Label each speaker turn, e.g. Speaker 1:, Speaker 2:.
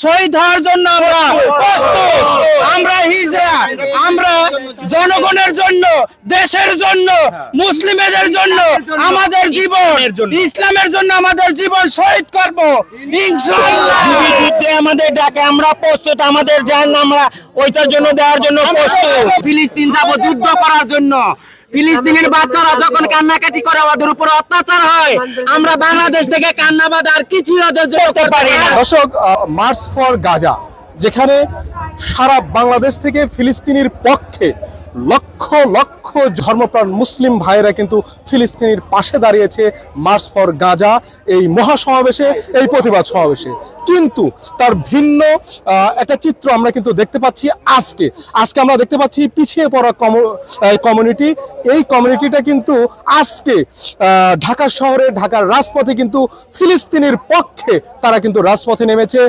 Speaker 1: শহীদ হওয়ার জন্য আমরা প্রস্তুত। আমরা হিজড়া, আমরা জনগণের জন্য, দেশের জন্য, মুসলিমদের জন্য আমাদের জীবন, ইসলামের জন্য আমাদের জীবন শহীদ করব ইনশাআল্লাহ।
Speaker 2: যুদ্ধে আমাদের ডাকে আমরা প্রস্তুত, আমাদের জান আমরা ওইটার জন্য দেওয়ার জন্য প্রস্তুত।
Speaker 1: ফিলিস্তিন যাব যুদ্ধ করার জন্য। ফিলিস্তিনের বাচ্চারা যখন কান্নাকাটি করে, ওদের উপর অত্যাচার হয়, আমরা বাংলাদেশ থেকে কান্না বাদ আর কিছুই ওদের করতে পারি না।
Speaker 3: দর্শক, মার্চ ফর গাজা, যেখানে সারা বাংলাদেশ থেকে ফিলিস্তিনির পক্ষে লক্ষ লক্ষ ধর্মপ্রাণ মুসলিম ভাইয়েরা কিন্তু ফিলিস্তিনির পাশে দাঁড়িয়েছে মার্চ ফর গাজা এই মহাসমাবেশে, এই প্রতিবাদ সমাবেশে। কিন্তু তার ভিন্ন একটা চিত্র আমরা কিন্তু দেখতে পাচ্ছি আজকে আমরা দেখতে পাচ্ছি পিছিয়ে পড়া কমিউনিটি। এই কমিউনিটিটা কিন্তু আজকে ঢাকা শহরে, ঢাকার রাজপথে কিন্তু ফিলিস্তিনির পক্ষে তারা কিন্তু রাজপথে নেমেছে।